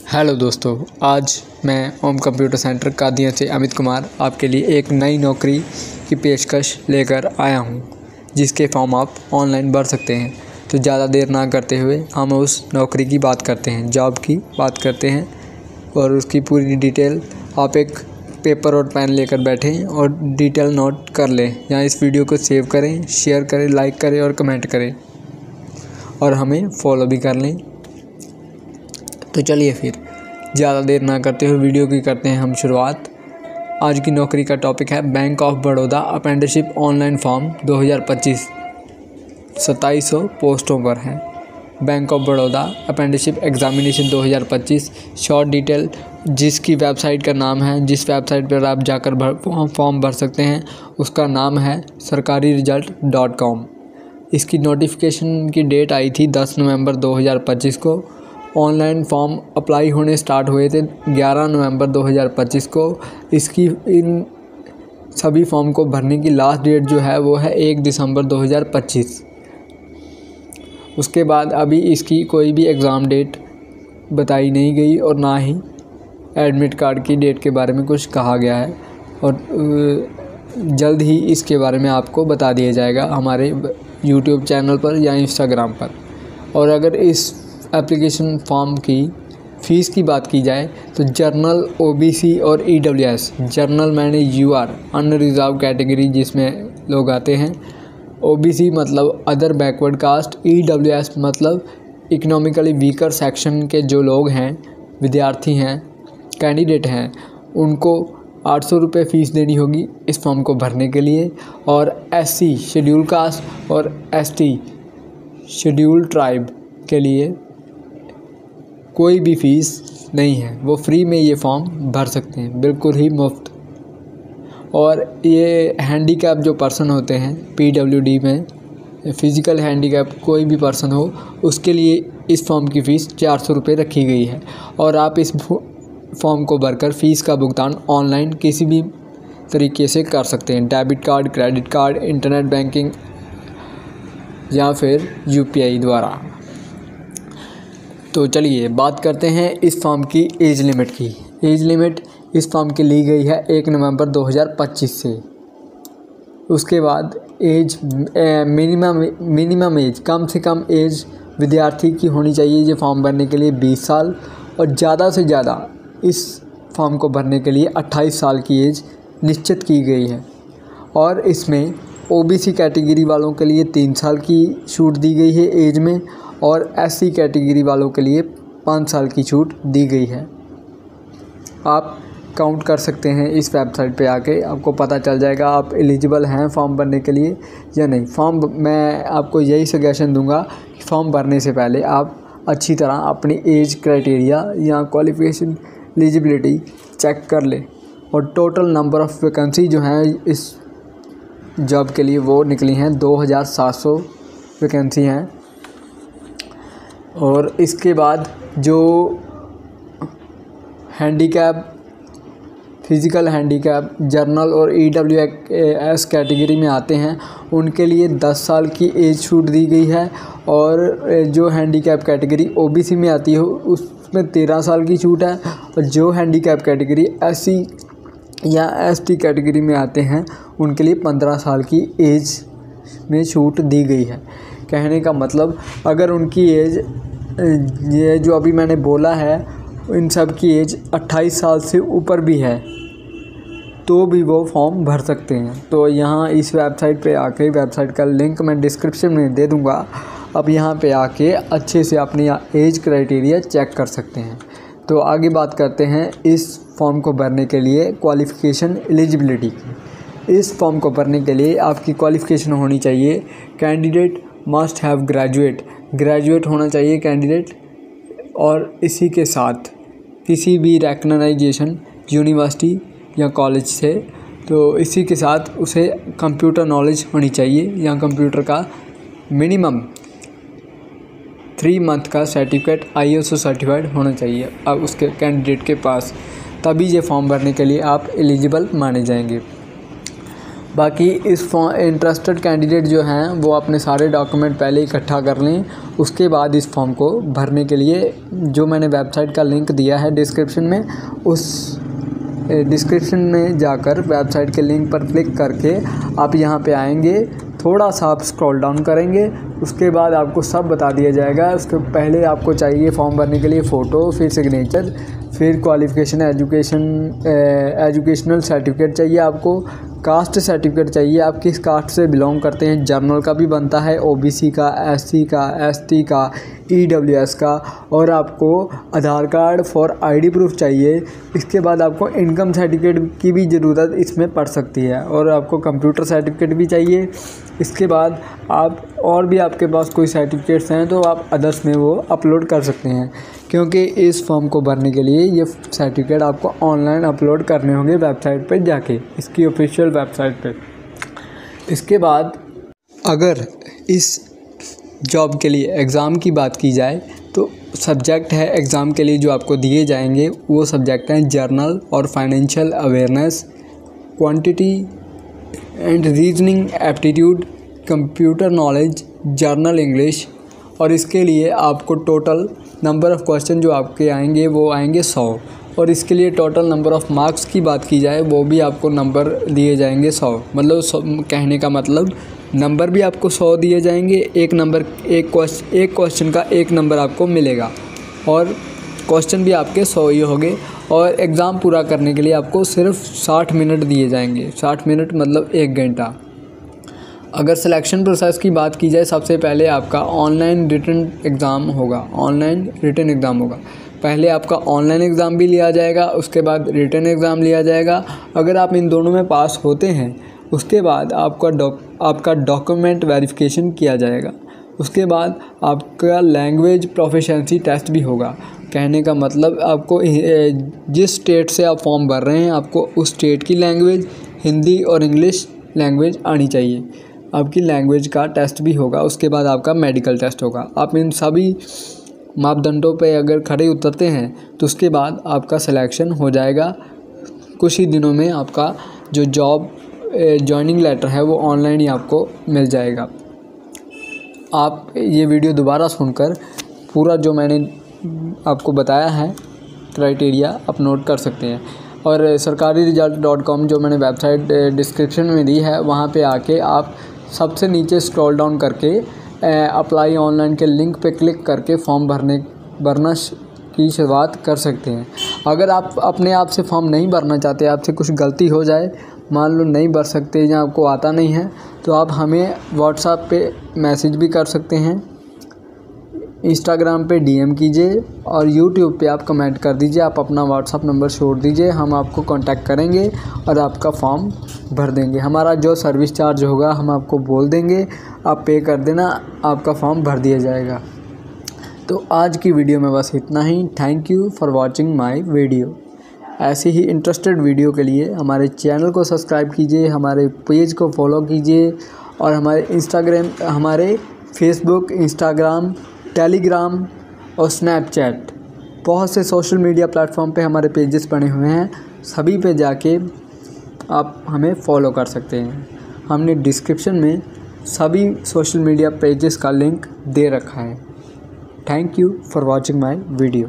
Hello दोस्तों, आज मैं ओम कंप्यूटर सेंटर कादियां से अमित कुमार आपके लिए एक नई नौकरी की पेशकश लेकर आया हूं, जिसके फॉर्म आप ऑनलाइन भर सकते हैं। तो ज़्यादा देर ना करते हुए हम उस नौकरी की बात करते हैं, जॉब की बात करते हैं और उसकी पूरी डिटेल आप एक पेपर और पेन लेकर बैठें और डिटेल नोट कर लें। या इस वीडियो को सेव करें, शेयर करें, लाइक करें और कमेंट करें और हमें फॉलो भी कर लें। तो चलिए फिर ज़्यादा देर ना करते हुए वीडियो की करते हैं हम शुरुआत। आज की नौकरी का टॉपिक है bank of Baroda apprenticeship online form 2025। 2700 पोस्टों पर है। Bank of Baroda apprenticeship examination 2025 short detail, जिसकी वेबसाइट का नाम है, जिस वेबसाइट पर आप जाकर फॉर्म भर सकते हैं, उसका नाम है sarkariresult.com। इसकी नोटिफिकेशन की डेट आई थी 10 नवंबर 2025 को। ऑनलाइन फॉर्म अप्लाई होने स्टार्ट हुए थे 11 नवंबर 2025 को। इन सभी फॉर्म को भरने की लास्ट डेट जो है वो है 1 दिसंबर 2025। उसके बाद अभी इसकी कोई भी एग्ज़ाम डेट बताई नहीं गई और ना ही एडमिट कार्ड की डेट के बारे में कुछ कहा गया है, और जल्द ही इसके बारे में आपको बता दिया जाएगा हमारे यूट्यूब चैनल पर या इंस्टाग्राम पर। और अगर इस एप्लीकेशन फॉर्म की फ़ीस की बात की जाए तो जर्नल, ओबीसी और ईडब्ल्यूएस, जर्नल मैंने यूआर अनरिजर्व कैटेगरी जिसमें लोग आते हैं, ओबीसी मतलब अदर बैकवर्ड कास्ट, ईडब्ल्यूएस मतलब इकोनॉमिकली वीकर सेक्शन के जो लोग हैं, विद्यार्थी हैं, कैंडिडेट हैं, उनको 800 रुपये फ़ीस देनी होगी इस फॉर्म को भरने के लिए। और एससी शेड्यूल कास्ट और एसटी शेड्यूल ट्राइब के लिए कोई भी फ़ीस नहीं है, वो फ्री में ये फॉर्म भर सकते हैं, बिल्कुल ही मुफ्त। और ये हैंडीकैप जो पर्सन होते हैं पीडब्ल्यूडी में, फ़िज़िकल हैंडीकैप कोई भी पर्सन हो, उसके लिए इस फॉर्म की फ़ीस 400 रुपये रखी गई है। और आप इस फॉर्म को भरकर फ़ीस का भुगतान ऑनलाइन किसी भी तरीके से कर सकते हैं, debit card, credit card, internet banking या फिर यूपीआई द्वारा। तो चलिए बात करते हैं इस फॉर्म की एज लिमिट की। एज लिमिट इस फॉर्म की ली गई है 1 नवंबर 2025 से। उसके बाद एज मिनिमम एज, कम से कम एज विद्यार्थी की होनी चाहिए ये फॉर्म भरने के लिए 20 साल, और ज़्यादा से ज़्यादा इस फॉर्म को भरने के लिए 28 साल की एज निश्चित की गई है। और इसमें ओबीसी कैटेगरी वालों के लिए 3 साल की छूट दी गई है एज में, और एससी कैटेगरी वालों के लिए 5 साल की छूट दी गई है। आप काउंट कर सकते हैं इस वेबसाइट पे आके, आपको पता चल जाएगा आप एलिजिबल हैं फॉर्म भरने के लिए या नहीं। मैं आपको यही सजेशन दूंगा कि फॉर्म भरने से पहले आप अच्छी तरह अपनी एज क्राइटेरिया या क्वालिफ़िकेशन एलिजिबिलिटी चेक कर लें। और टोटल नंबर ऑफ़ वैकेंसी जो हैं इस जॉब के लिए वो निकली हैं 2700 वैकेंसी हैं। और इसके बाद जो हैंडीकैप, फ़िज़िकल हैंडीकैप, जर्नल और ईडब्ल्यूएस कैटेगरी में आते हैं, उनके लिए 10 साल की एज छूट दी गई है। और जो हैंडीकैप कैटेगरी ओबीसी में आती है उसमें 13 साल की छूट है। और जो हैंडीकैप कैटेगरी एससी या एसटी कैटेगरी में आते हैं उनके लिए 15 साल की एज में छूट दी गई है। कहने का मतलब, अगर उनकी एज, ये जो अभी मैंने बोला है, इन सब की एज 28 साल से ऊपर भी है तो भी वो फॉर्म भर सकते हैं। तो यहाँ इस वेबसाइट पे आके, वेबसाइट का लिंक मैं डिस्क्रिप्शन में दे दूँगा, अब यहाँ पे आके अच्छे से अपनी एज क्राइटेरिया चेक कर सकते हैं। तो आगे बात करते हैं इस फॉर्म को भरने के लिए क्वालिफ़िकेशन एलिजिबिलिटी की। इस फॉर्म को भरने के लिए आपकी क्वालिफ़िकेशन होनी चाहिए, कैंडिडेट मस्ट हैव ग्रेजुएट होना चाहिए कैंडिडेट, और इसी के साथ किसी भी रिकॉग्नाइजेशन यूनिवर्सिटी या कॉलेज से, तो इसी के साथ उसे कंप्यूटर नॉलेज होनी चाहिए या कंप्यूटर का मिनिमम 3 मंथ का सर्टिफिकेट ISO सर्टिफाइड होना चाहिए अब उसके कैंडिडेट के पास, तभी ये फॉर्म भरने के लिए आप एलिजिबल माने जाएंगे। बाकी इस इंटरेस्टेड कैंडिडेट जो हैं वो अपने सारे डॉक्यूमेंट पहले इकट्ठा कर लें। उसके बाद इस फॉर्म को भरने के लिए जो मैंने वेबसाइट का लिंक दिया है डिस्क्रिप्शन में, उस डिस्क्रिप्शन में जाकर वेबसाइट के लिंक पर क्लिक करके आप यहाँ पे आएंगे। थोड़ा सा आप स्क्रॉल डाउन करेंगे, उसके बाद आपको सब बता दिया जाएगा। उसके पहले आपको चाहिए फॉर्म भरने के लिए फ़ोटो, फिर सिग्नेचर, फिर क्वालिफ़िकेशन, एजुकेशनल सर्टिफिकेट चाहिए आपको, कास्ट सर्टिफिकेट चाहिए, आप किस कास्ट से बिलोंग करते हैं, जर्नल का भी बनता है, ओबीसी का, एससी का, एसटी का, ईडब्ल्यूएस का, और आपको आधार कार्ड फॉर आईडी प्रूफ चाहिए। इसके बाद आपको इनकम सर्टिफिकेट की भी ज़रूरत इसमें पड़ सकती है, और आपको कंप्यूटर सर्टिफिकेट भी चाहिए। इसके बाद आप और भी आपके पास कोई सर्टिफिकेट्स हैं तो आप अदर्स में वो अपलोड कर सकते हैं, क्योंकि इस फॉर्म को भरने के लिए ये सर्टिफिकेट आपको ऑनलाइन अपलोड करने होंगे वेबसाइट पर जाके, इसकी ऑफिशियल वेबसाइट पे। इसके बाद अगर इस जॉब के लिए एग्ज़ाम की बात की जाए तो सब्जेक्ट है एग्ज़ाम के लिए जो आपको दिए जाएंगे वो सब्जेक्ट हैं जर्नल और financial awareness, quantity and reasoning aptitude, computer knowledge, journal English. और इसके लिए आपको टोटल नंबर ऑफ़ क्वेश्चन जो आपके आएंगे वो आएंगे 100, और इसके लिए टोटल नंबर ऑफ़ मार्क्स की बात की जाए वो भी आपको नंबर दिए जाएंगे 100। मतलब कहने का मतलब नंबर भी आपको 100 दिए जाएंगे। एक क्वेश्चन का 1 नंबर आपको मिलेगा, और क्वेश्चन भी आपके 100 ही होंगे। और एग्ज़ाम पूरा करने के लिए आपको सिर्फ 60 मिनट दिए जाएंगे। 60 मिनट मतलब 1 घंटा। अगर सिलेक्शन प्रोसेस की बात की जाए, सबसे पहले आपका ऑनलाइन रिटन एग्ज़ाम होगा। पहले आपका ऑनलाइन एग्ज़ाम भी लिया जाएगा, उसके बाद रिटन एग्ज़ाम लिया जाएगा। अगर आप इन दोनों में पास होते हैं उसके बाद आपका डॉक्यूमेंट वेरिफिकेशन किया जाएगा। उसके बाद आपका लैंग्वेज प्रोफिशिएंसी टेस्ट भी होगा। कहने का मतलब आपको जिस स्टेट से आप फॉर्म भर रहे हैं आपको उस स्टेट की लैंग्वेज, हिंदी और इंग्लिश लैंग्वेज आनी चाहिए। आपकी लैंग्वेज का टेस्ट भी होगा। उसके बाद आपका मेडिकल टेस्ट होगा। आप इन सभी मापदंडों पे अगर खड़े उतरते हैं तो उसके बाद आपका सिलेक्शन हो जाएगा। कुछ ही दिनों में आपका जो जॉब जॉइनिंग लेटर है वो ऑनलाइन ही आपको मिल जाएगा। आप ये वीडियो दोबारा सुनकर पूरा जो मैंने आपको बताया है क्राइटेरिया आप नोट कर सकते हैं। और sarkariresult.com जो मैंने वेबसाइट डिस्क्रिप्शन में दी है वहाँ पे आके आप सबसे नीचे स्क्रॉल डाउन करके अप्लाई ऑनलाइन के लिंक पे क्लिक करके फॉर्म भरना की शुरुआत कर सकते हैं। अगर आप अपने आप से फॉर्म नहीं भरना चाहते, आपसे कुछ गलती हो जाए, मान लो नहीं भर सकते या आपको आता नहीं है, तो आप हमें व्हाट्सएप पे मैसेज भी कर सकते हैं, इंस्टाग्राम पे डीएम कीजिए और यूट्यूब पे आप कमेंट कर दीजिए। आप अपना व्हाट्सएप नंबर छोड़ दीजिए, हम आपको कांटेक्ट करेंगे और आपका फॉर्म भर देंगे। हमारा जो सर्विस चार्ज होगा हम आपको बोल देंगे, आप पे कर देना, आपका फॉर्म भर दिया जाएगा। तो आज की वीडियो में बस इतना ही। Thank you for watching my video. ऐसी ही इंटरेस्टेड वीडियो के लिए हमारे चैनल को सब्सक्राइब कीजिए, हमारे पेज को फॉलो कीजिए और हमारे फेसबुक, इंस्टाग्राम, टेलीग्राम और स्नैपचैट, बहुत से सोशल मीडिया प्लेटफॉर्म पे हमारे पेजेस बने हुए हैं। सभी पे जाके आप हमें फॉलो कर सकते हैं। हमने डिस्क्रिप्शन में सभी सोशल मीडिया पेजेस का लिंक दे रखा है। Thank you for watching my video.